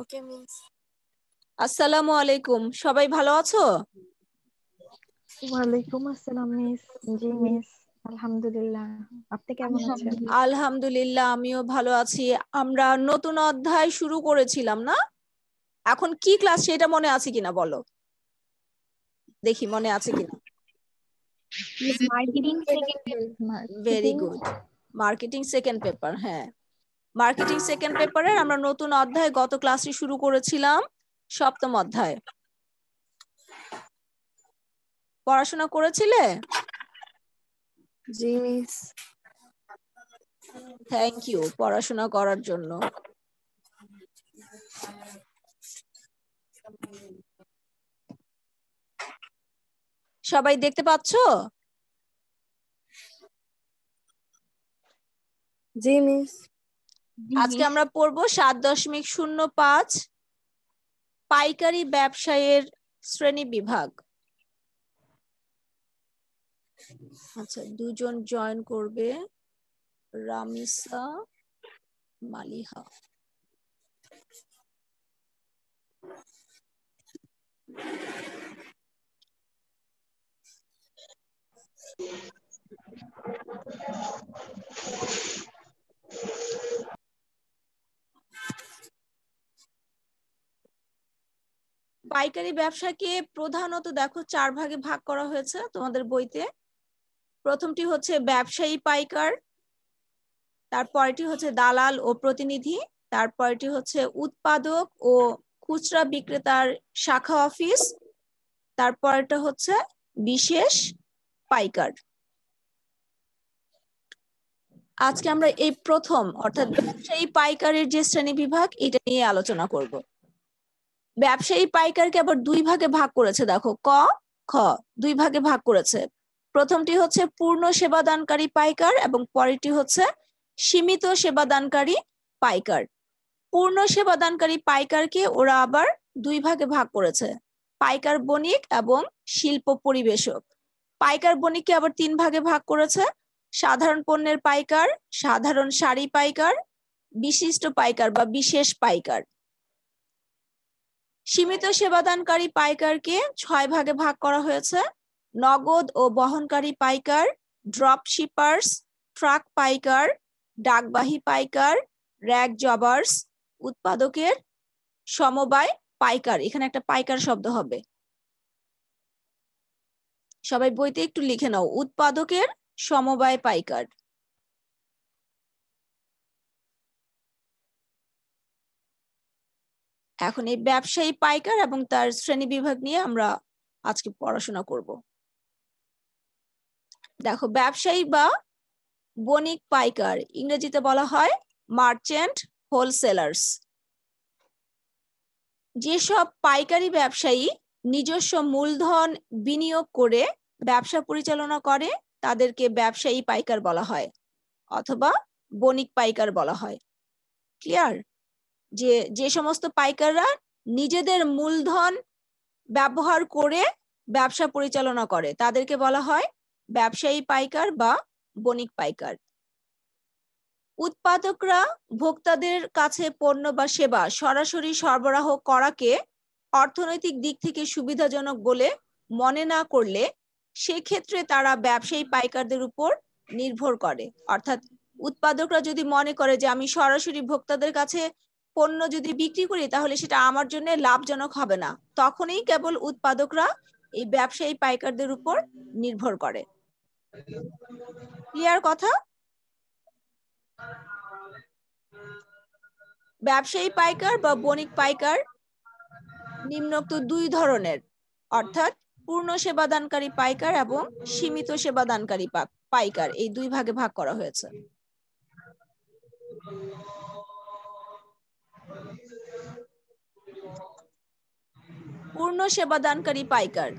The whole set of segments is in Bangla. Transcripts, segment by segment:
ওকে মিস। আসসালামু আলাইকুম, সবাই ভালো আছো? ওয়ালাইকুম আসসালাম মিস। জি মিস, আলহামদুলিল্লাহ। আপনি কেমন আছেন? আলহামদুলিল্লাহ, আমিও ভালো আছি। আমরা নতুন অধ্যায় শুরু করেছিলাম না? এখন কি ক্লাস সেটা মনে আছে কিনা বলো দেখি, মনে আছে কিনা? Marketing very marketing. Good. Marketing second paper, হ্যাঁ। মার্কেটিং সেকেন্ড পেপারের আমরা নতুন অধ্যায় গত ক্লাসে শুরু করেছিলাম, সপ্তম অধ্যায়। পড়াশোনা করেছিলে? জি মিস। থ্যাংক ইউ পড়াশোনা করার জন্য। সবাই দেখতে পাচ্ছো? জি মিস। আজকে আমরা পড়বো 7.05 পাইকারি ব্যবসায়ের শ্রেণী বিভাগ। আচ্ছা, দুজন জয়েন করবে, রামিসা, মালিহা। পাইকারি ব্যবসাকে প্রধানত দেখো 4 ভাগে ভাগ করা হয়েছে তোমাদের বইতে। প্রথমটি হচ্ছে ব্যবসায়ী পাইকার, তারপরটি হচ্ছে দালাল ও প্রতিনিধি, তারপরটি হচ্ছে উৎপাদক ও খুচরা বিক্রেতার শাখা অফিস, তারপরটা হচ্ছে বিশেষ পাইকার। আজকে আমরা এই প্রথম অর্থাৎ ব্যবসায়ী পাইকারের যে শ্রেণী বিভাগ এটা নিয়ে আলোচনা করব। ব্যবসায়ী পাইকারকে আবার 2 ভাগে ভাগ করেছে, দেখো ক খ 2 ভাগে ভাগ করেছে। প্রথমটি হচ্ছে পূর্ণ সেবাদানকারী পাইকার এবং পরেরটি হচ্ছে সীমিত সেবাদানকারী পাইকার। পূর্ণ সেবাদানকারী পাইকারকে ওরা আবার 2 ভাগে ভাগ করেছে, পাইকার বণিক এবং শিল্প পরিবেশক। পাইকার বণিককে আবার 3 ভাগে ভাগ করেছে, সাধারণ পণ্যের পাইকার, সাধারণ শাড়ি পাইকার, বিশিষ্ট পাইকার বা বিশেষ পাইকার। সীমিত সেবাদানকারী পাইকারকে 6 ভাগে ভাগ করা হয়েছে, নগদ ও বহনকারী পাইকার, ড্রপ শিপার্স, ট্রাক পাইকার, ডাকবাহী পাইকার, র‍্যাক জবার্স, উৎপাদকের সমবায় পাইকার। এখানে একটা পাইকার শব্দ হবে, সবাই বইতে একটু লিখে নাও, উৎপাদকের সমবায় পাইকার। এখন এই ব্যবসায়ী পাইকার এবং তার শ্রেণী বিভাগ নিয়ে আমরা আজকে পড়াশোনা করব। দেখো, ব্যবসায়ী বা বণিক পাইকার, ইংরেজিতে বলা হয় মার্চেন্ট হোলসেলার্স। যেসব পাইকারি ব্যবসায়ী নিজস্ব মূলধন বিনিয়োগ করে ব্যবসা পরিচালনা করে তাদেরকে ব্যবসায়ী পাইকার বলা হয় অথবা বণিক পাইকার বলা হয়। ক্লিয়ার? যে সমস্ত পাইকাররা নিজেদের মূলধন ব্যবহার করে ব্যবসা পরিচালনা করে তাদেরকে বলা হয় ব্যবসায়ী পাইকার বা বণিক পাইকার। উৎপাদকরা ভোক্তাদের কাছে পণ্য বা সেবা সরাসরি সরবরাহ করাকে অর্থনৈতিক দিক থেকে সুবিধাজনক বলে মনে না করলে সেক্ষেত্রে তারা ব্যবসায়ী পাইকারদের উপর নির্ভর করে। অর্থাৎ উৎপাদকরা যদি মনে করে যে আমি সরাসরি ভোক্তাদের কাছে পণ্য যদি বিক্রি করি তাহলে সেটা আমার জন্য লাভজনক হবে না, তখনই কেবল উৎপাদকরা এই ব্যবসায়ী পাইকারদের উপর নির্ভর করে। ক্লিয়ার কথা? ব্যবসায়ী পাইকার বা বণিক পাইকার নিম্নোক্ত 2 ধরনের, অর্থাৎ পূর্ণ সেবাদানকারী পাইকার এবং সীমিত সেবাদানকারী পাইকার, এই 2 ভাগে ভাগ করা হয়েছে। পূর্ণ সেবাদানকারী পাইকার,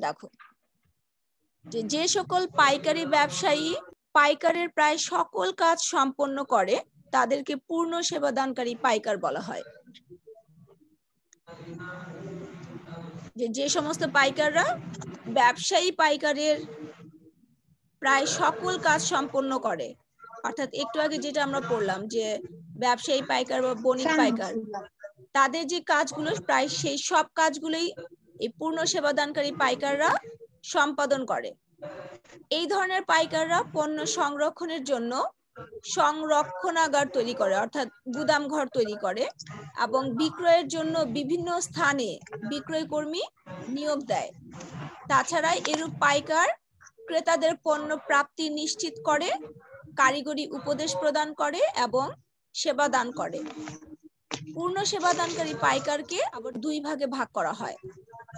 দেখো যে সকল পাইকারি ব্যবসায়ী পাইকারের প্রায় সকল কাজ সম্পন্ন করে তাদেরকে পূর্ণ সেবাদানকারী পাইকার বলা হয়। যে সমস্ত পাইকাররা ব্যবসায়ী পাইকারের প্রায় সকল কাজ সম্পন্ন করে, অর্থাৎ একটু আগে যেটা আমরা পড়লাম যে ব্যবসায়ী পাইকার বা বণিক পাইকার তাদের যে কাজগুলো প্রায় সেই সব কাজগুলোই এই পূর্ণ সেবাদানকারী পাইকাররা সম্পাদন করে। এই ধরনের পাইকাররা পণ্য সংরক্ষণের জন্য সংরক্ষণাগার তৈরি করে, অর্থাৎ গুদাম ঘর তৈরি করে এবং বিক্রয়ের জন্য বিভিন্ন স্থানে বিক্রয় কর্মী নিয়োগ দেয়। তাছাড়া এরূপ পাইকার ক্রেতাদের পণ্য প্রাপ্তি নিশ্চিত করে, কারিগরি উপদেশ প্রদান করে এবং সেবা দান করে। পূর্ণ সেবাদানকারী পাইকারকে আবার দুই ভাগে ভাগ করা হয়,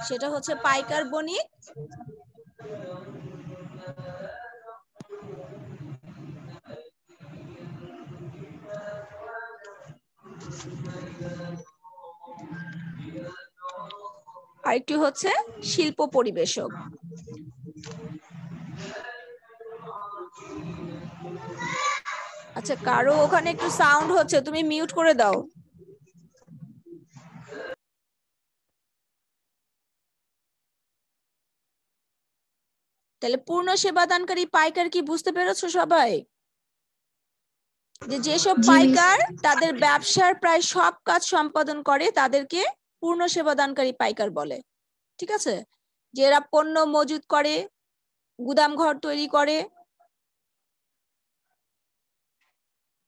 সেটা হচ্ছে পাইকার বণিক আরেকটি হচ্ছে শিল্প পরিবেশক। আচ্ছা, কারো ওখানে একটু সাউন্ড হচ্ছে, তুমি মিউট করে দাও। তাহলে পূর্ণ সেবাদানকারী পাইকার কি বুঝতে পেরেছো সবাই? যেসব পাইকার তাদের ব্যবসার প্রায় সব কাজ সম্পাদন করে তাদেরকে পূর্ণ সেবাদানকারী পাইকার বলে। ঠিক আছে, যে এরা পণ্য মজুত করে, গুদাম ঘর তৈরি করে,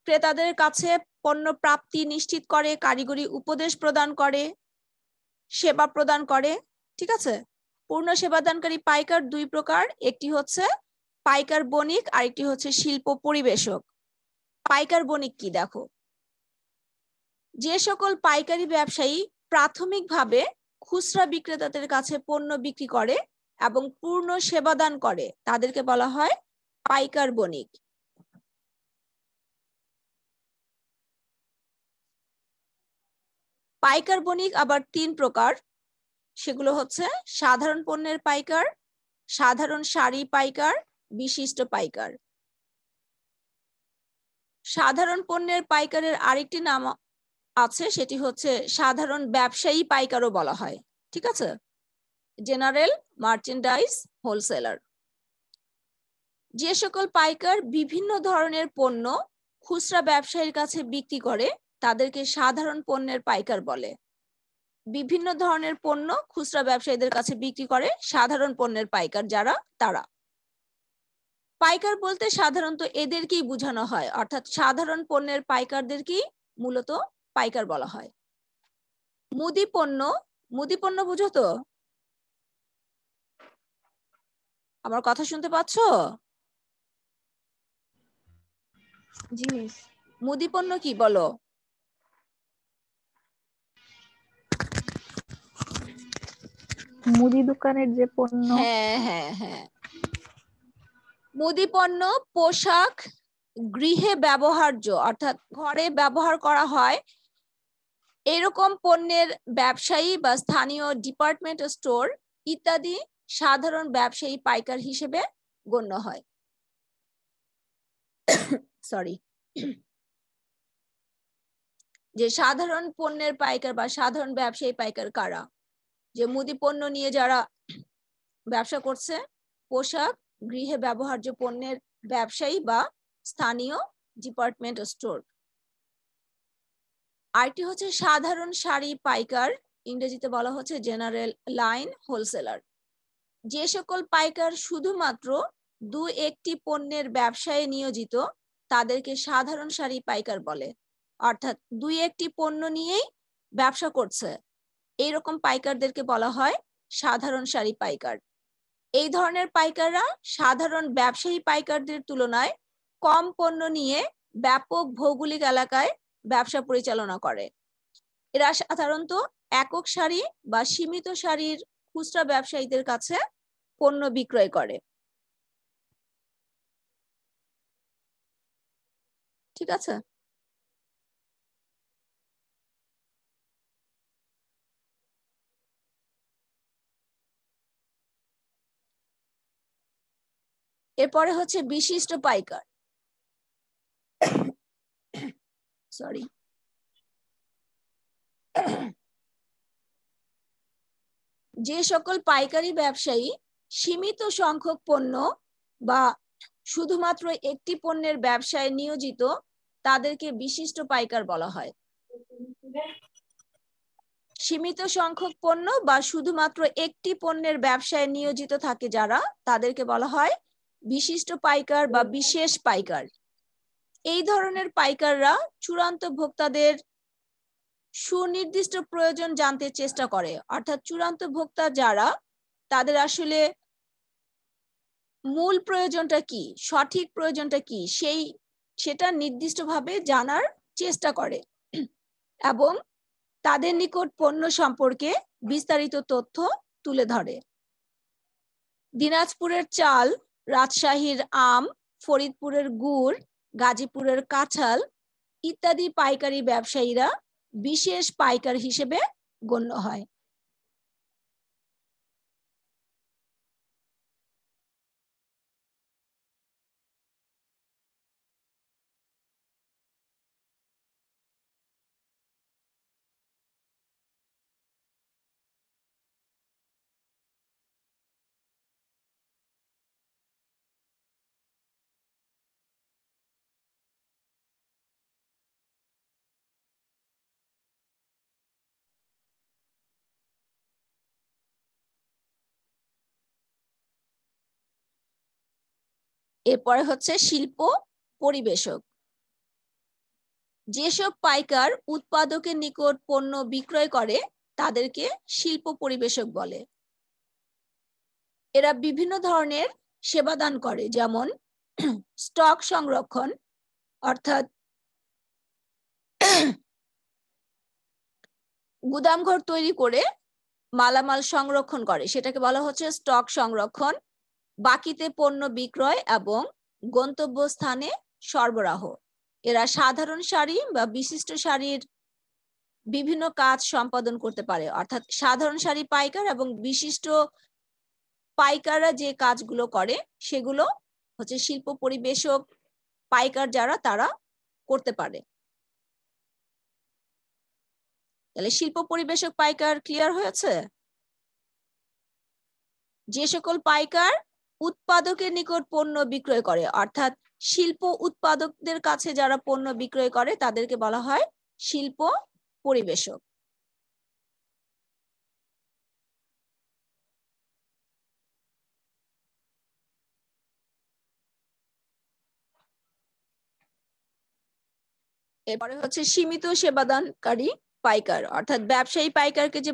ক্রেতাদের কাছে পণ্য প্রাপ্তি নিশ্চিত করে, কারিগরি উপদেশ প্রদান করে, সেবা প্রদান করে। ঠিক আছে, পূর্ণ সেবাদানকারী পাইকার দুই প্রকার, একটি হচ্ছে পাইকার বণিক, আরেকটি হচ্ছে শিল্প পরিবেশক। পাইকার বণিক কি দেখো, যে সকল পাইকারি ব্যবসায়ী প্রাথমিকভাবে খুচরা বিক্রেতাদের কাছে পণ্য বিক্রি করে এবং পূর্ণ সেবাদান করে তাদেরকে বলা হয় পাইকার বণিক। পাইকার বণিক আবার তিন প্রকার, সেগুলো হচ্ছে সাধারণ পণ্যের পাইকার, সাধারণ সারি পাইকার, বিশিষ্ট পাইকার। সাধারণ পণ্যের পাইকারের আরেকটি নাম আছে, সেটি হচ্ছে সাধারণ ব্যবসায়ী পাইকারও বলা হয়। ঠিক আছে, জেনারেল মার্চেন্ডাইজ হোলসেলার। যে সকল পাইকার বিভিন্ন ধরনের পণ্য খুচরা ব্যবসায়ীর কাছে বিক্রি করে তাদেরকে সাধারণ পণ্যের পাইকার বলে। বিভিন্ন ধরনের পণ্য খুচরা ব্যবসায়ীদের কাছে বিক্রি করে সাধারণ পণ্যের পাইকার যারা, তারা। পাইকার বলতে সাধারণত এদেরকেই বোঝানো হয়, অর্থাৎ সাধারণ পণ্যের পাইকারদেরকেই মূলত পাইকার বলা হয়। মুদি পণ্য, মুদি পণ্য বুঝো তো? আমার কথা শুনতে পাচ্ছ? জি মিস। মুদি পণ্য কি বলো? মুদি দোকানের যে পণ্য। হ্যাঁ হ্যাঁ হ্যাঁ, মুদি পণ্য পোশাক, গৃহে ব্যবহার্য অর্থাৎ ঘরে ব্যবহার করা হয় এরকম পণ্যের ব্যবসায়ী বা স্থানীয় ডিপার্টমেন্ট স্টোর ইত্যাদি সাধারণ ব্যবসায়ী পাইকার হিসেবে গণ্য হয়। সরি, যে সাধারণ পণ্যের পাইকার বা সাধারণ ব্যবসায়ী পাইকার কারা? যে মুদি পণ্য নিয়ে যারা ব্যবসা করছে, পোশাক, গৃহে ব্যবহার্য পণ্যের ব্যবসায়ী বা স্থানীয় ডিপার্টমেন্ট স্টোর। আরেকটি হচ্ছে সাধারণ শাড়ি পাইকার, ইংরেজিতে বলা হচ্ছে জেনারেল লাইন হোলসেলার। যে সকল পাইকার শুধুমাত্র দু একটি পণ্যের ব্যবসায় নিয়োজিত তাদেরকে সাধারণ শাড়ি পাইকার বলে, অর্থাৎ দুই একটি পণ্য নিয়েই ব্যবসা করছে এইরকম পাইকারদেরকে বলা হয় সাধারণ শাড়ি পাইকার। এই ধরনের পাইকাররা সাধারণ ব্যবসায়ী পাইকারদের তুলনায় কম পণ্য নিয়ে ব্যাপক ভৌগোলিক এলাকায় ব্যবসা পরিচালনা করে। এরা সাধারণত একক সারি বা সীমিত সারির খুচরা ব্যবসায়ীদের কাছে পণ্য বিক্রয় করে। ঠিক আছে, এরপরে হচ্ছে বিশিষ্ট পাইকার। সরি, যে সকল পাইকারি ব্যবসায়ী সীমিত সংখ্যক পণ্য বা শুধুমাত্র একটি পণ্যের ব্যবসায় নিয়োজিত তাদেরকে বিশিষ্ট পাইকার বলা হয়। সীমিত সংখ্যক পণ্য বা শুধুমাত্র একটি পণ্যের ব্যবসায় নিয়োজিত থাকে যারা, তাদেরকে বলা হয় বিশিষ্ট পাইকার বা বিশেষ পাইকার। এই ধরনের পাইকাররা চূড়ান্ত ভোক্তাদের সুনির্দিষ্ট প্রয়োজন জানতে চেষ্টা করে, অর্থাৎ চূড়ান্ত ভোক্তা যারা, তাদের আসলে মূল প্রয়োজনটা কি, সঠিক প্রয়োজনটা কি, সেটা নির্দিষ্টভাবে জানার চেষ্টা করে এবং তাদের নিকট পণ্য সম্পর্কে বিস্তারিত তথ্য তুলে ধরে। দিনাজপুরের চাল, রাজশাহীর আম, ফরিদপুরের গুড়, গাজীপুরের কাঁঠাল ইত্যাদি পাইকারি ব্যবসায়ীরা বিশেষ পাইকার হিসেবে গণ্য হয়। এরপরে হচ্ছে শিল্প পরিবেশক। যেসব পাইকার উৎপাদকের নিকট পণ্য বিক্রয় করে তাদেরকে শিল্প পরিবেশক বলে। এরা বিভিন্ন ধরনের সেবা দান করে, যেমন স্টক সংরক্ষণ, অর্থাৎ গুদামঘর তৈরি করে মালামাল সংরক্ষণ করে, সেটাকে বলা হচ্ছে স্টক সংরক্ষণ। বাকিতে পণ্য বিক্রয় এবং গন্তব্যস্থানে সরবরাহ। এরা সাধারণ সারি বা বিশিষ্ট সারির বিভিন্ন কাজ সম্পাদন করতে পারে, অর্থাৎ সাধারণ সারি পাইকার এবং বিশিষ্ট পাইকাররা যে কাজগুলো করে সেগুলো হচ্ছে শিল্প পরিবেশক পাইকার যারা, তারা করতে পারে। তাহলে শিল্প পরিবেশক পাইকার ক্লিয়ার হয়েছে? যে সকল পাইকার উৎপাদকের নিকট পণ্য বিক্রয় করে, অর্থাৎ শিল্প উৎপাদকদের কাছে যারা পণ্য বিক্রয় করে তাদেরকে বলা হয় শিল্প পরিবেশক। এরপরে হচ্ছে সীমিত সেবাদানকারী পাইকার, অর্থাৎ ব্যবসায়ী পাইকারকে যে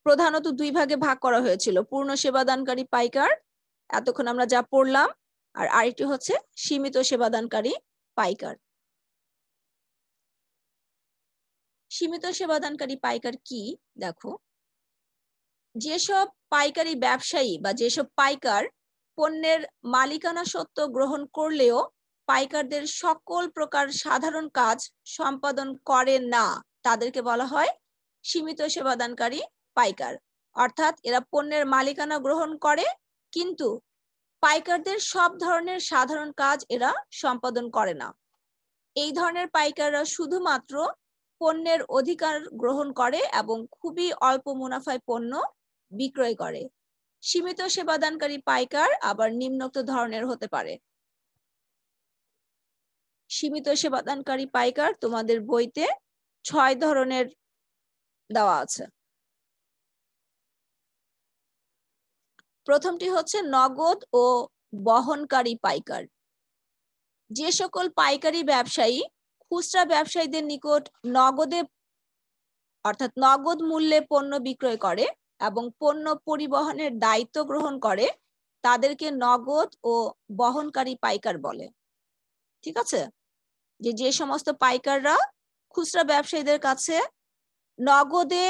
প্রধানত দুই ভাগে ভাগ করা হয়েছিল, পূর্ণ সেবাদানকারী পাইকার, এতক্ষণ আমরা যা পড়লাম, আর আরেকটি হচ্ছে সীমিত সেবাদানকারী পাইকার। সীমিত সেবাদানকারী পাইকার কি দেখো, যেসব পাইকারি ব্যবসায়ী বা যেসব পাইকার পণ্যের মালিকানা সত্ত্ব গ্রহণ করলেও পাইকারদের সকল প্রকার সাধারণ কাজ সম্পাদন করে না, তাদেরকে বলা হয় সীমিত সেবাদানকারী পাইকার। অর্থাৎ এরা পণ্যের মালিকানা গ্রহণ করে কিন্তু পাইকারদের সব ধরনের সাধারণ কাজ এরা সম্পাদন করে না। এই ধরনের পাইকাররা শুধুমাত্র পণ্যের অধিকার গ্রহণ করে এবং খুবই অল্প মুনাফায় পণ্য বিক্রয় করে। সীমিত সেবাদানকারী পাইকার আবার নিম্নোক্ত ধরনের হতে পারে। সীমিত সেবাদানকারী পাইকার তোমাদের বইতে 6 ধরনের দেওয়া আছে। প্রথমটি হচ্ছে নগদ ও বহনকারী পাইকার। যে সকল পাইকারি ব্যবসায়ী খুচরা ব্যবসায়ীদের নিকট নগদে অর্থাৎ নগদ মূল্যে পণ্য বিক্রয় করে এবং পণ্য পরিবহনের দায়িত্ব গ্রহণ করে তাদেরকে নগদ ও বহনকারী পাইকার বলে। ঠিক আছে, যে সমস্ত পাইকাররা খুচরা ব্যবসায়ীদের কাছে নগদে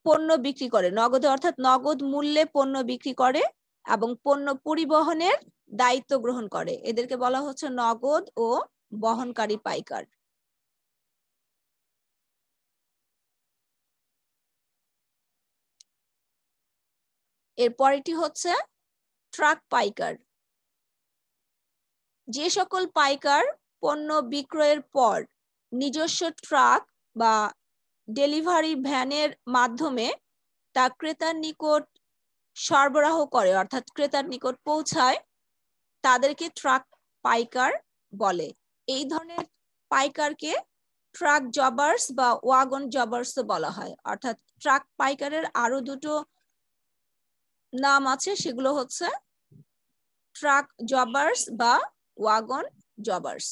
পণ্য বিক্রি করে, নগদে অর্থাৎ নগদ মূল্যে পণ্য বিক্রি করে এবং পণ্য পরিবহনের দায়িত্ব গ্রহণ করে, এদেরকে বলা হচ্ছে নগদ ও বহনকারী পাইকার। এরপরেরটি হচ্ছে ট্রাক পাইকার। যে সকল পাইকার পণ্য বিক্রয়ের পর নিজস্ব ট্রাক বা ডেলিভারি ভ্যানের মাধ্যমে তা ক্রেতার নিকট সরবরাহ করে, অর্থাৎ ক্রেতার নিকট পৌঁছায়, তাদেরকে ট্রাক পাইকার বলে। এই ধরনের পাইকারকে ট্রাক জবার্স বা ওয়াগন জবার্স বলা হয়। অর্থাৎ ট্রাক পাইকারের আরো দুটো নাম আছে, সেগুলো হচ্ছে ট্রাক জবার্স বা ওয়াগন জবার্স।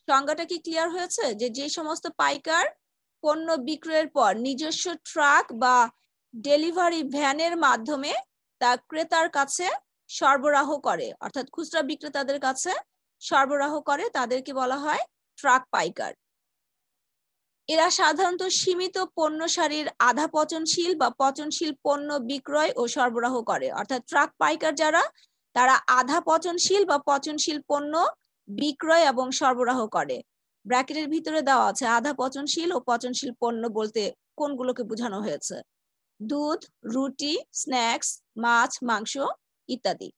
সংজ্ঞাটা কি ক্লিয়ার হয়েছে? যে যে সমস্ত পাইকার পণ্য বিক্রয়ের পর নিজস্ব ট্রাক বা ডেলিভারি ভ্যানের মাধ্যমে তা ক্রেতার কাছে সরবরাহ করে, অর্থাৎ খুচরা বিক্রেতাদের কাছে সরবরাহ করে, তাদেরকে বলা হয় ট্রাক পাইকার। এরা সাধারণত সীমিত পণ্য সারির আধা পচনশীল বা পচনশীল পণ্য বিক্রয় ও সরবরাহ করে। অর্থাৎ ট্রাক পাইকার যারা, তারা আধা পচনশীল বা পচনশীল পণ্য বিক্রয় এবং সরবরাহ করে। ব্র্যাকেটের ভিতরে দেওয়া আছে আধা পচনশীল ও পচনশীল পণ্য বলতে কোনগুলোকে বোঝানো হয়েছে: দুধ, রুটি, স্ন্যাক্স, মাছ, মাংস ইত্যাদি।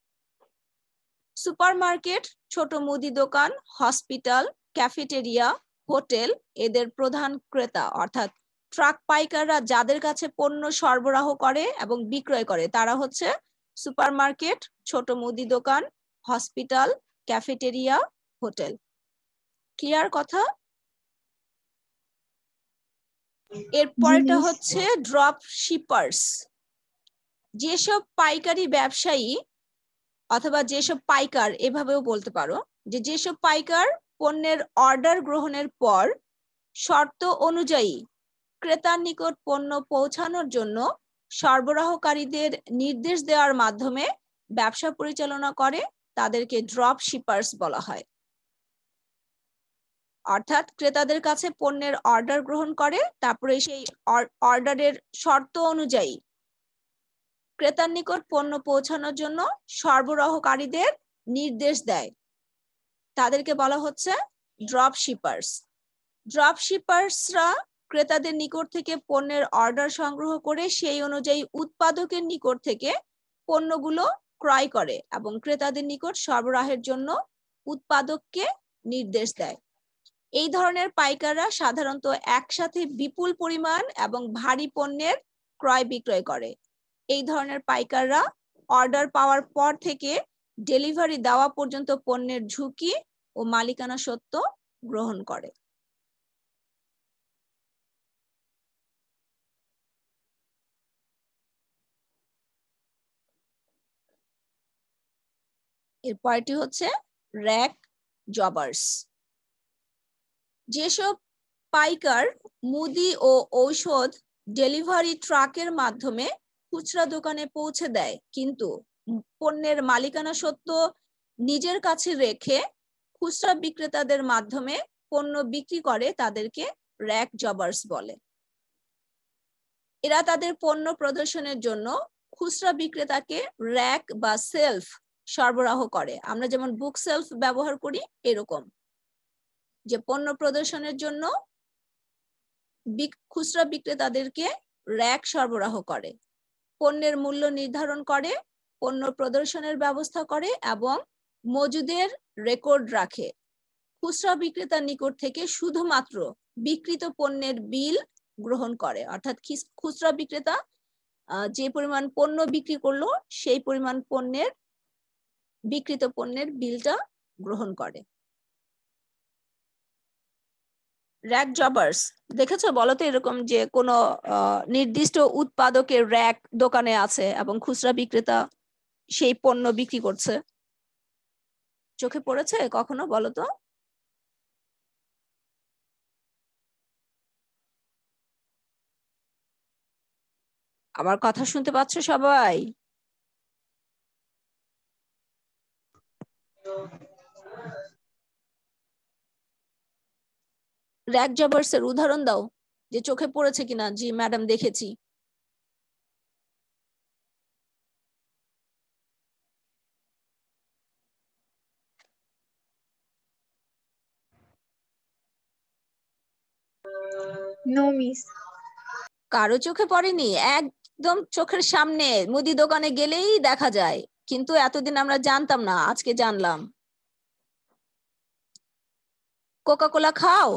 সুপারমার্কেট, ছোট মুদি দোকান, হসপিটাল, ক্যাফেটেরিয়া, হোটেল এদের প্রধান ক্রেতা। অর্থাৎ ট্রাক পাইকাররা যাদের কাছে পণ্য সরবরাহ করে এবং বিক্রয় করে তারা হচ্ছে সুপারমার্কেট, ছোট মুদি দোকান, হসপিটাল, ক্যাফেটেরিয়া, হোটেল। ক্লিয়ার কথা? এরপরটা হচ্ছে ড্রপ শিপার্স। যেসব পাইকারি ব্যবসায়ী অথবা যেসব পাইকার, এভাবেও বলতে পারো, যে যেসব পাইকার পণ্যের অর্ডার গ্রহণের পর শর্ত অনুযায়ী ক্রেতার নিকট পণ্য পৌঁছানোর জন্য সরবরাহকারীদের নির্দেশ দেওয়ার মাধ্যমে ব্যবসা পরিচালনা করে, তাদেরকে ড্রপ শিপার্স বলা হয়। অর্থাৎ ক্রেতাদের কাছে পণ্যের অর্ডার গ্রহণ করে, তারপরে সেই অর্ডারের শর্ত অনুযায়ী ক্রেতার নিকট পণ্য পৌঁছানোর জন্য সরবরাহকারীদের নির্দেশ দেয়, তাদেরকে বলা হচ্ছে ড্রপ শিপার্স। ড্রপ শিপার্সরা ক্রেতাদের নিকট থেকে পণ্যের অর্ডার সংগ্রহ করে সেই অনুযায়ী উৎপাদকের নিকট থেকে পণ্যগুলো ক্রয় করে এবং ক্রেতাদের নিকট সরবরাহের জন্য উৎপাদককে নির্দেশ দেয়। এই ধরনের পাইকাররা সাধারণত একসাথে বিপুল পরিমাণ এবং ভারী পণ্যের ক্রয় বিক্রয় করে। এই ধরনের পাইকাররা অর্ডার পাওয়ার পর থেকে ডেলিভারি দেওয়া পর্যন্ত পণ্যের ঝুঁকি ও মালিকানা সত্ত্ব গ্রহণ করে। এরপরটি হচ্ছে র্যাক জবার্স। যেসব পাইকার মুদি ও ঔষধ ডেলিভারি ট্রাকের মাধ্যমে খুচরা দোকানে পৌঁছে দেয় কিন্তু পণ্যের মালিকানা সত্ত্ব নিজের কাছে রেখে খুচরা বিক্রেতাদের মাধ্যমে পণ্য বিক্রি করে, তাদেরকে র্যাক জবার্স বলে। এরা তাদের পণ্য প্রদর্শনের জন্য খুচরা বিক্রেতাকে র্যাক বা সেলফ সরবরাহ করে। আমরা যেমন বুক সেলফ ব্যবহার করি, এরকম যে পণ্য প্রদর্শনের জন্য খুচরা বিক্রেতাদেরকে র্যাক সরবরাহ করে, পণ্যের মূল্য নির্ধারণ করে, পণ্য প্রদর্শনের ব্যবস্থা করে এবং মজুদের রেকর্ড রাখে। খুচরা বিক্রেতার নিকট থেকে শুধুমাত্র বিক্রিত পণ্যের বিল গ্রহণ করে। অর্থাৎ খুচরা বিক্রেতা যে পরিমাণ পণ্য বিক্রি করলো সেই পরিমাণ পণ্যের বিক্রিত পণ্যের বিলটা গ্রহণ করে। র্যাক জবার্স দেখেছো? বলো তো এরকম যে কোনো নির্দিষ্ট উৎপাদকের র্যাক দোকানে আছে এবং খুচরা বিক্রেতা সেই পণ্য বিক্রি করছে, চোখে পড়েছে কখনো? বলো তো। আমার কথা শুনতে পাচ্ছ সবাই? র্যাক জবার্স এর উদাহরণ দাও যে চোখে পড়েছে কিনা। জি ম্যাডাম, দেখেছি। No miss. কারো চোখে পড়েনি? একদম চোখের সামনে মুদি দোকানে গেলেই দেখা যায়, কিন্তু এতদিন আমরা জানতাম না, আজকে জানলাম। কোকা কোলা খাও?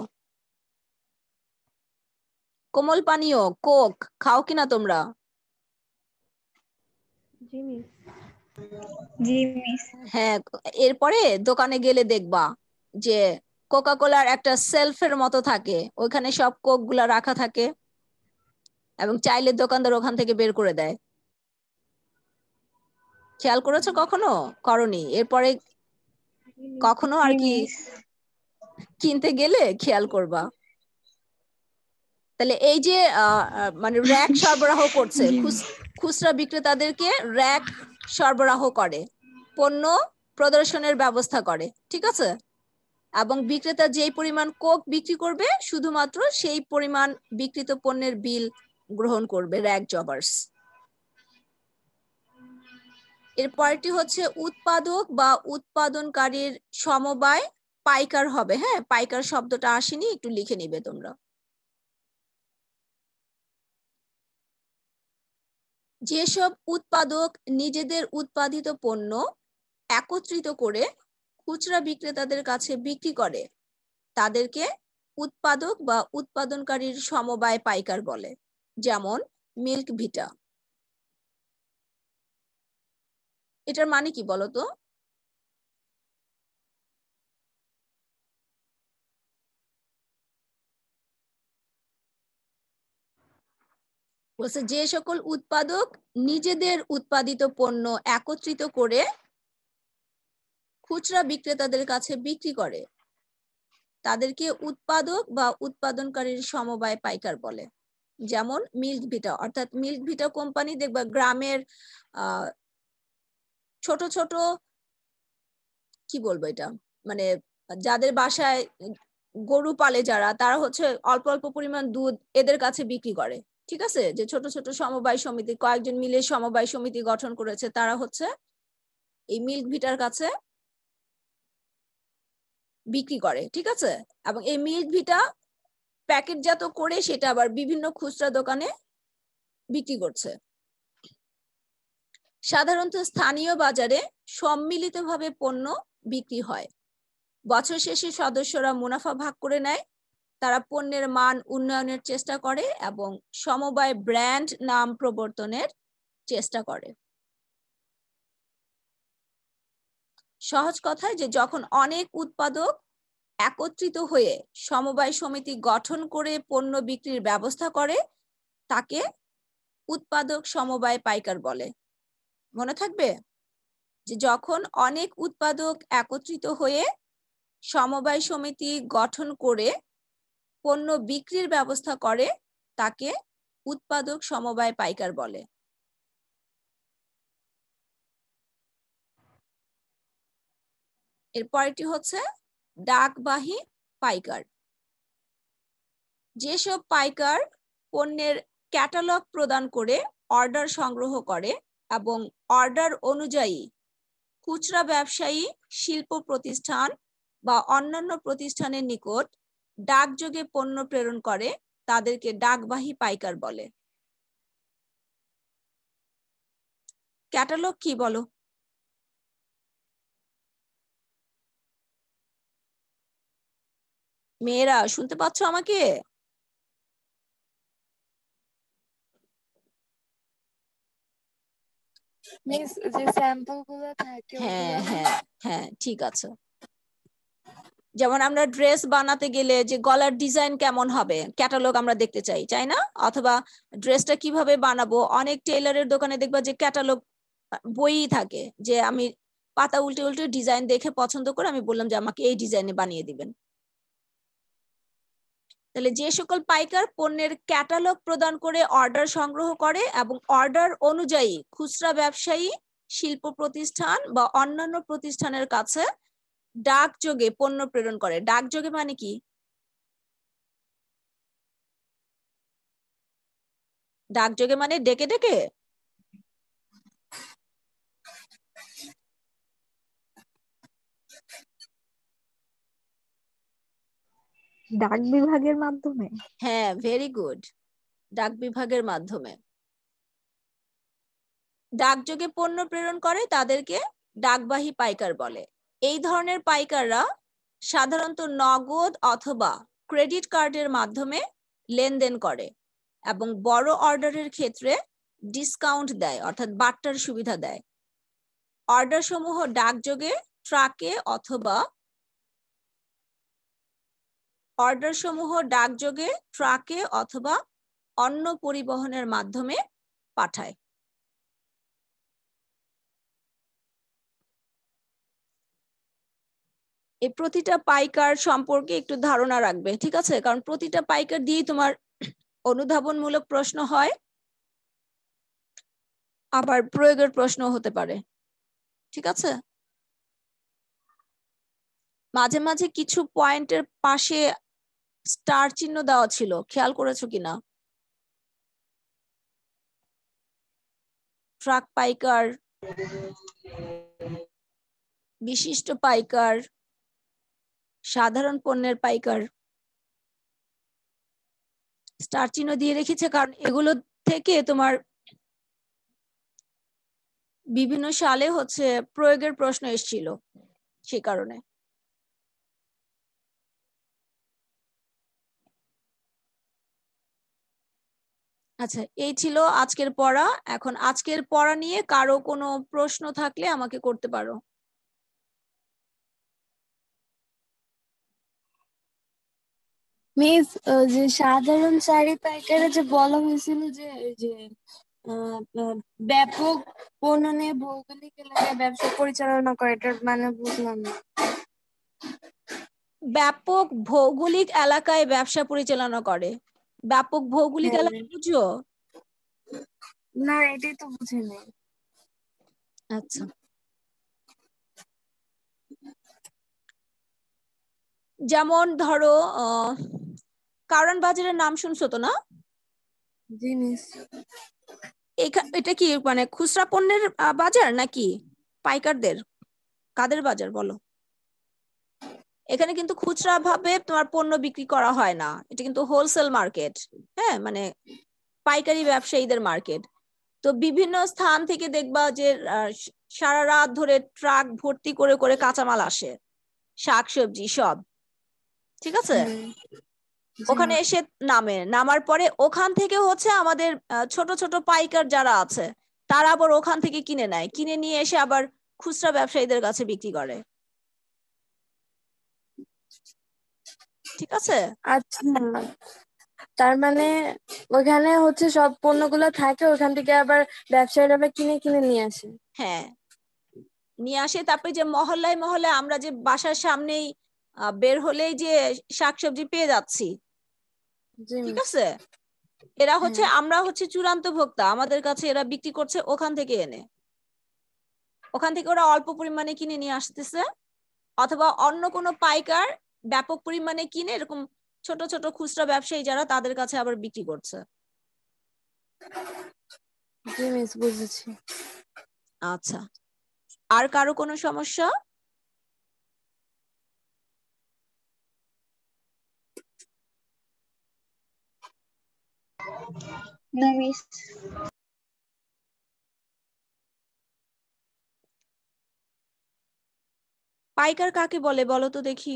কোমল পানীয় কোক খাও কিনা তোমরা? জি মিস। জি মিস। হ্যাঁ, এরপরে দোকানে গেলে দেখবা যে কোকা কোলার একটা সেলফের মতো থাকে, ওইখানে সব কোক গুলা রাখা থাকে এবং চাইলে দোকানদার ওখান থেকে বের করে দেয়। খেয়াল করেছো কখনো? করনি? এরপরে কখনো আর কি কিনতে গেলে খেয়াল করবা। তাহলে এই যে মানে র‍্যাক সরবরাহ করছে, খুচরা বিক্রেতাদেরকে র‍্যাক সরবরাহ করে, পণ্য প্রদর্শনের ব্যবস্থা করে, ঠিক আছে? এবং বিক্রেতা যেই পরিমাণ কোক বিক্রি করবে শুধুমাত্র সেই পরিমাণ বিক্রিত পণ্যের বিল গ্রহণ করবে র‍্যাক জবার্স। এর পরেরটি হচ্ছে উৎপাদক বা উৎপাদনকারীর সমবায় পাইকার হবে। হ্যাঁ, পাইকার শব্দটা আসেনি, একটু লিখে নিবে তোমরা। যেসব উৎপাদক নিজেদের উৎপাদিত পণ্য একত্রিত করে খুচরা বিক্রেতাদের কাছে বিক্রি করে তাদেরকে উৎপাদক বা উৎপাদনকারীর সমবায় পাইকার বলে, যেমন মিল্ক ভিটা। এটার মানে কি বলো তো? বলছে যে সকল উৎপাদক নিজেদের উৎপাদিত পণ্য একত্রিত করে খুচরা বিক্রেতাদের কাছে বিক্রি করে তাদেরকে উৎপাদক বা উৎপাদনকারীর সমবায় পাইকার বলে, যেমন মিল্ক ভিটা। অর্থাৎ মিল্ক ভিটা কোম্পানি দেখবা গ্রামের ছোট ছোট, কি বলবো এটা, মানে যাদের বাসায় গরু পালে যারা, তারা হচ্ছে অল্প অল্প পরিমাণ দুধ এদের কাছে বিক্রি করে, ঠিক আছে? যে ছোট ছোট সমবায় সমিতি, কয়েকজন মিলে সমবায় সমিতি গঠন করেছে, তারা হচ্ছে এই মিল্ক ভিটার কাছে বিক্রি করে, ঠিক আছে? এবং এই মিল্ক ভিটা প্যাকেটজাত করে সেটা আবার বিভিন্ন খুচরা দোকানে বিক্রি করছে। সাধারণত স্থানীয় বাজারে সম্মিলিতভাবে পণ্য বিক্রি হয়। বছর শেষে সদস্যরা মুনাফা ভাগ করে নেয়, তারা পণ্যের মান উন্নয়নের চেষ্টা করে এবং সমবায় ব্র্যান্ড নাম প্রবর্তনের চেষ্টা করে। সহজ কথায় যে যখন অনেক উৎপাদক একত্রিত হয়ে সমবায় সমিতি গঠন করে পণ্য বিক্রির ব্যবস্থা করে তাকে উৎপাদক সমবায় পাইকার বলে। মনে থাকবে যে যখন অনেক উৎপাদক একত্রিত হয়ে সমবায় সমিতি গঠন করে পণ্য বিক্রির ব্যবস্থা করে তাকে উৎপাদক সমবায় পাইকার বলে। এরপরটি হচ্ছে ডাকবাহী পাইকার। যেসব পাইকার পণ্যের ক্যাটালগ প্রদান করে অর্ডার সংগ্রহ করে এবং অর্ডার অনুযায়ী খুচরা ব্যবসায়ী, শিল্প প্রতিষ্ঠান বা অন্যান্য প্রতিষ্ঠানের নিকট ডাকযোগে পণ্য প্রেরণ করে তাদেরকে ডাকবাহী পাইকার বলে। ক্যাটালগ কি বলো? মেয়েরা শুনতে পাচ্ছ আমাকে? মিস যে স্যাম্পল গুলো থাকে হ্যাঁ ওগুলো। হ্যাঁ হ্যাঁ, ঠিক আছে। যেমন আমরা ড্রেস বানাতে গেলে যে গলার ডিজাইন কেমন হবে ক্যাটালগ আমরা দেখতে চাই, চাই না? অথবা ড্রেসটা কিভাবে বানাবো, অনেক টেইলরের দোকানে দেখবা যে ক্যাটালগ বই থাকে, যে আমি পাতা উল্টে উল্টে ডিজাইন দেখে পছন্দ করে আমি বললাম যে আমাকে এই ডিজাইনে বানিয়ে দিবেন। তাহলে যে সকল পাইকার পণ্যের ক্যাটালগ প্রদান করে অর্ডার সংগ্রহ করে এবং অর্ডার অনুযায়ী খুচরা ব্যবসায়ী, শিল্প প্রতিষ্ঠান বা অন্যান্য প্রতিষ্ঠানের কাছে ডাকযোগে পণ্য প্রেরণ করে। ডাকযোগে মানে কি? ডাকযোগে মানে ডেকে ডেকে? ডাক বিভাগের মাধ্যমে। হ্যাঁ, ভেরি গুড, ডাক বিভাগের মাধ্যমে। ডাকযোগে পণ্য প্রেরণ করে তাদেরকে ডাকবাহী পাইকার বলে। এই ধরনের পাইকাররা সাধারণত নগদ অথবা ক্রেডিট কার্ডের মাধ্যমে লেনদেন করে এবং বড় অর্ডারের ক্ষেত্রে ডিসকাউন্ট দেয়, অর্থাৎ বাট্টার সুবিধা দেয়। অর্ডার সমূহ ডাকযোগে ট্রাকে অথবা অর্ডার সমূহ ডাকযোগে, ট্রাকে অথবা অন্য পরিবহনের মাধ্যমে পাঠায়। এই প্রতিটা পাইকার সম্পর্কে একটু ধারণা রাখবে, ঠিক আছে? কারণ প্রতিটা পাইকার দিয়ে তোমার অনুধাবনমূলক প্রশ্ন হয়, আবার প্রয়োগের প্রশ্ন হতে পারে, ঠিক আছে? মাঝে মাঝে কিছু পয়েন্টের পাশে স্টার চিহ্ন দেওয়া ছিল, খেয়াল করেছো কিনা? ট্রাক পাইকার, বিশিষ্ট পাইকার, সাধারণ পণ্যের পাইকার, স্টার চিহ্ন দিয়ে রেখেছে কারণ এগুলো থেকে তোমার বিভিন্ন সালে হচ্ছে প্রয়োগের প্রশ্ন এসেছিল, সে কারণে। আচ্ছা, এই ছিল আজকের পড়া। এখন আজকের পড়া নিয়ে কারো কোনো প্রশ্ন থাকলে আমাকে করতে পারো। মিস, যে সাধারণ শাড়ি পাইকারে যে বলা হয়েছিল যে এই যে ব্যাপক পণ্য ভৌগোলিক এলাকায় ব্যবসা পরিচালনা করে, এটার মানে বুঝলাম না। ব্যাপক ভৌগোলিক এলাকায় ব্যবসা পরিচালনা করে, ব্যাপক ভৌগোলিক হ্যাঁ। এলাকা বুঝো? না, এটাই তো বুঝি নাই। আচ্ছা, যেমন ধরো কারণ বাজারের নাম শুনছো তো না? জিনিস এটা কি মানে খুচরা পণ্যের বাজার নাকি পাইকারদের? কাদের বাজার বলো? এখানে কিন্তু খুচরা ভাবে তোমার পণ্য বিক্রি করা হয় না, এটা কিন্তু হোলসেল মার্কেট। হ্যাঁ, মানে পাইকারি ব্যবসায়ীদের মার্কেট। তো বিভিন্ন স্থান থেকে দেখবা যে সারা রাত ধরে ট্রাক ভর্তি করে করে কাঁচামাল আসে, শাকসবজি সব, ঠিক আছে? ওখানে এসে নামার পরে ওখান থেকে হচ্ছে আমাদের ছোট ছোট পাইকার যারা আছে তারা আবার ওখান থেকে কিনে নেয়, কিনে নিয়ে এসে আবার খুচরা ব্যবসায়ীদের কাছে বিক্রি করে, ঠিক আছে? আচ্ছা, তার মানে ওখানে হচ্ছে সব পণ্যগুলো থাকে, ওখান থেকে আবার ব্যবসায়ীরা আবার কিনে কিনে নিয়ে আসে। হ্যাঁ, নিয়ে আসে। তারপরে যে মহল্লায় মহল্লায় আমরা যে বাসার সামনেই বের হলেই যে শাকসবজি পেয়ে যাচ্ছি, ঠিক আছে? এরা হচ্ছে, আমরা হচ্ছে চূড়ান্ত ভোক্তা, আমাদের কাছে এরা বিক্রি করছে ওখান থেকে এনে, ওখান থেকে ওরা অল্প পরিমাণে কিনে নিয়ে আসতেছে, অথবা অন্য কোনো পাইকার ব্যাপক পরিমাণে কিনে এরকম ছোট ছোট খুচরা ব্যবসায়ী যারা তাদের কাছে আবার বিক্রি করছে। জি মিস, বুঝেছি। আচ্ছা, আর কারো কোনো সমস্যা? না মিস। পাইকার কাকে বলে বলো তো দেখি?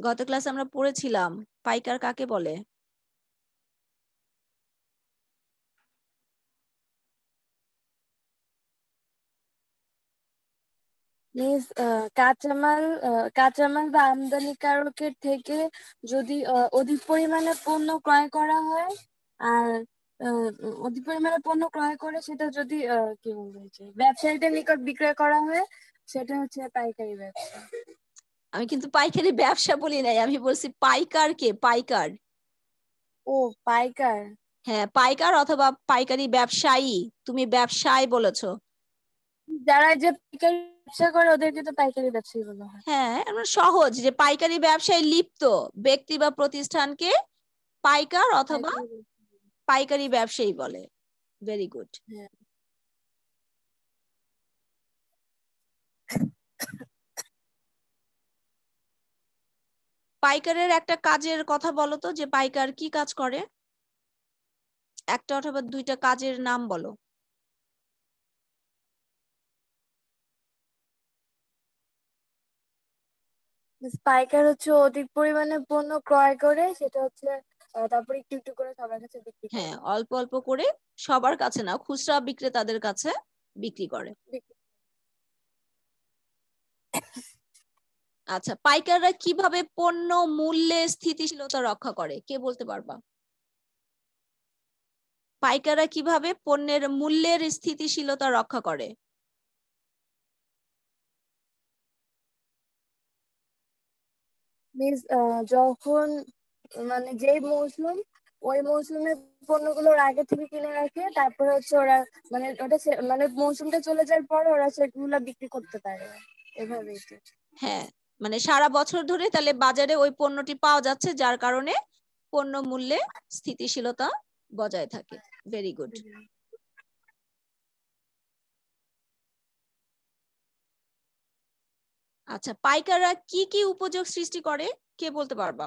গত ক্লাসে আমরা পড়েছিলাম পাইকার কাকে বলে। মিস, কাঁচামাল বা আমদানিকারকের থেকে যদি অধিক পরিমাণে পণ্য ক্রয় করা হয়, আর অধিক পরিমাণে পণ্য ক্রয় করে সেটা যদি কি বলবো, ব্যবসায়ীদের নিকট বিক্রয় করা হয়, সেটা হচ্ছে পাইকারি ব্যবসা। আমি কিন্তু পাইকারি ব্যবসা বলি নাই, আমি বলছি পাইকার কে, পাইকার। ও, পাইকার। হ্যাঁ, পাইকার অথবা পাইকারি ব্যবসায়ী, তুমি ব্যবসায় বলেছো। যারা যে পাইকারি ব্যবসা করে ওদেরকে তো পাইকারি ব্যবসায়ী বলা হয়। হ্যাঁ, সহজ, যে পাইকারি ব্যবসায় লিপ্ত ব্যক্তি বা প্রতিষ্ঠানকে পাইকার অথবা পাইকারি ব্যবসায়ী বলে। Very good. পাইকারের একটা কাজের কথা বলো তো, যে পাইকার কি কাজ করে, একটা অথবা দুইটা কাজের নাম বলো। পাইকার হচ্ছে অধিক পরিমাণে পণ্য ক্রয় করে সেটা হচ্ছে তারপরে একটু একটু করে সবার কাছে বিক্রি করে। হ্যাঁ, অল্প অল্প করে, সবার কাছে না, খুচরা বিক্রেতাদের কাছে বিক্রি করে। আচ্ছা, পাইকাররা কিভাবে পণ্য মূল্যে স্থিতিশীলতা রক্ষা করে, কে বলতে পারবা? পাইকাররা কিভাবে পণ্যের মূল্যের স্থিতিশীলতা রক্ষা করে? মিস যখন মানে যেই মৌসুম ওই মৌসুমের পণ্যগুলোর আগে থেকে কিনে রাখে, তারপরে হচ্ছে ওরা মানে মানে মৌসুমটা চলে যাওয়ার পর ওরা সেগুলো বিক্রি করতে পারে এভাবেই তো। হ্যাঁ, মানে সারা বছর ধরে তাহলে বাজারে ওই পণ্যটি পাওয়া যাচ্ছে, যার কারণে পণ্য মূল্যে স্থিতিশীলতা বজায় থাকে। Very good. আচ্ছা, পাইকাররা কি কি উপযোগ সৃষ্টি করে, কে বলতে পারবা?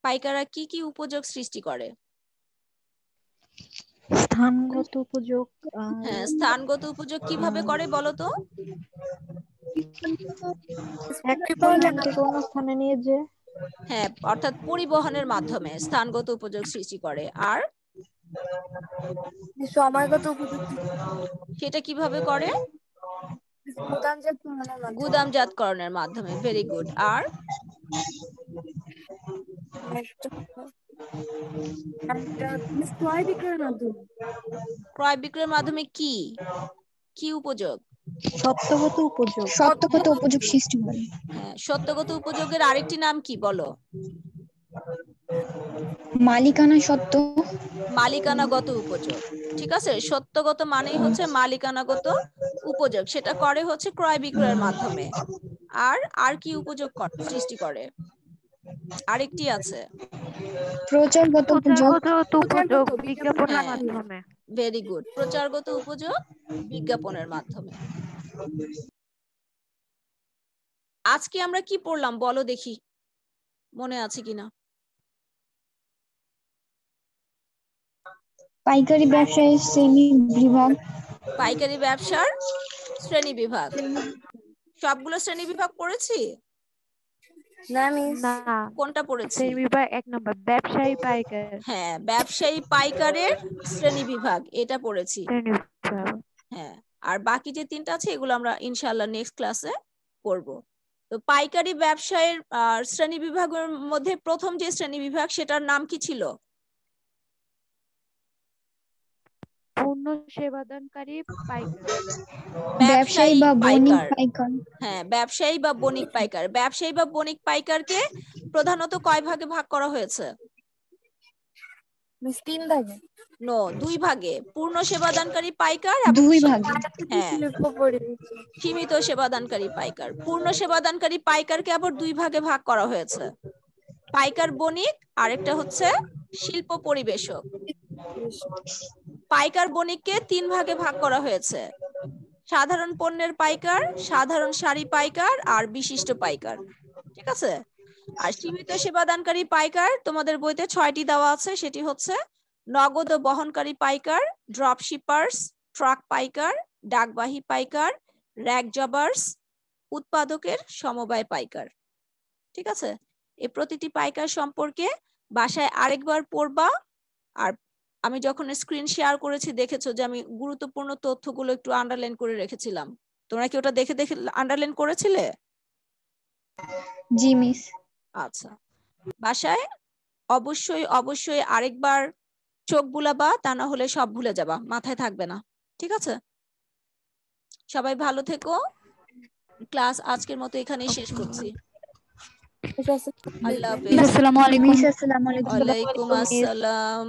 পাইকাররা কি কি উপযোগ সৃষ্টি করে? স্থানগত উপযোগ। হ্যাঁ, স্থানগত উপযোগ কিভাবে করে বলো তো? এক স্থান থেকে অন্য স্থানে নিয়ে যে। হ্যাঁ, অর্থাৎ পরিবহনের মাধ্যমে স্থানগত উপযোগ সৃষ্টি করে। আর সময়গত উপযোগ সেটা কিভাবে করে? গুদামজাতকরণের মাধ্যমে। গুদামজাতকরণের মাধ্যমে। Very good. আর ক্রয় বিক্রয়ের মাধ্যমে। ক্রয় বিক্রয়ের মাধ্যমে কি কি উপযোগ? সত্যগত উপযোগ। সত্যগত উপযোগ সৃষ্টি করে। হ্যাঁ, সত্যগত উপযোগের আরেকটি নাম কি বলো? মালিকানা সত্ত্ব। মালিকানাগত উপযোগ। ঠিক আছে, সত্যগত মানেই হচ্ছে মালিকানাগত উপযোগ, সেটা করে হচ্ছে ক্রয় বিক্রয়ের মাধ্যমে। আর আর কি উপযোগ সৃষ্টি করে? আরেকটি আছে, প্রচারগত উপযোগ। উপযোগ বিজ্ঞাপনের মাধ্যমে। Very good. প্রচারগত উপযোগ বিজ্ঞাপনের মাধ্যমে। আজকে আমরা কি পড়লাম বলো দেখি, মনে আছে কিনা? পাইকারি ব্যবসায়ের শ্রেণী বিভাগ। পাইকারি ব্যবসার শ্রেণী বিভাগ। সবগুলো শ্রেণী বিভাগ পড়েছি না মিস। না, কোনটা পড়েছি? শ্রেণী বিভাগ 1 নম্বর ব্যবসায়ী পাইকার। হ্যাঁ, ব্যবসায়ী পাইকারের শ্রেণী বিভাগ এটা পড়েছি। শ্রেণী বিভাগ। হ্যাঁ, আর বাকি যে তিনটা আছে এগুলো আমরা ইনশাআল্লাহ নেক্সট ক্লাসে পড়ব। তো পাইকারি ব্যবসায়ের শ্রেণী বিভাগের মধ্যে প্রথম যে শ্রেণী বিভাগ সেটার নাম কি ছিল? পূর্ণ সেবাদানকারী পাইকার। ব্যবসায়ী বা বণিক পাইকার। হ্যাঁ, ব্যবসায়ী বা বণিক পাইকার। ব্যবসায়ী বা বণিক পাইকারকে প্রধানত কয় ভাগে ভাগ করা হয়েছে? মিস 3 ভাগে। নো, 2 ভাগে। পূর্ণ সেবাদানকারী পাইকার এবং 2 ভাগে। হ্যাঁ, সীমিত সেবাদানকারী পাইকার। পূর্ণ সেবাদানকারী পাইকারকে আবার 2 ভাগে ভাগ করা হয়েছে, পাইকার বণিক, আরেকটা হচ্ছে শিল্প পরিবেশক। পাইকার বণিককে 3 ভাগে ভাগ করা হয়েছে, সাধারণ পণ্যের পাইকার, সাধারণ শাড়ি পাইকার আর বিশিষ্ট পাইকার। ঠিক আছে। আর সীমিত সেবাদানকারী পাইকার তোমাদের বইতে 6টি দেওয়া আছে, সেটি হচ্ছে নগদ ও বহনকারী পাইকার, ড্রপ শিপার্স, ট্রাক পাইকার, ডাকবাহী পাইকার, র‍্যাক জবার্স, উৎপাদকের সমবায় পাইকার। ঠিক আছে, এই প্রতিটি পাইকার সম্পর্কে বাসায় আরেকবার পড়বা। আর আমি যখন স্ক্রিন শেয়ার করেছি দেখেছো যে আমি গুরুত্বপূর্ণ তথ্যগুলো একটু আন্ডারলাইন করে রেখেছিলাম। তোমরা কি ওটা দেখে দেখে আন্ডারলাইন করেছিলে? জি মিস। আচ্ছা, বাসায় অবশ্যই অবশ্যই আরেকবার চোখ বুলাবা, তা না হলে সব ভুলে যাবা, মাথায় থাকবে না। ঠিক আছে, সবাই ভালো থেকো। ক্লাস আজকের মতো এখানেই শেষ করছি। আল্লাহ হাফেজ। আসসালামু আলাইকুম। ওয়ালাইকুম আসসালাম।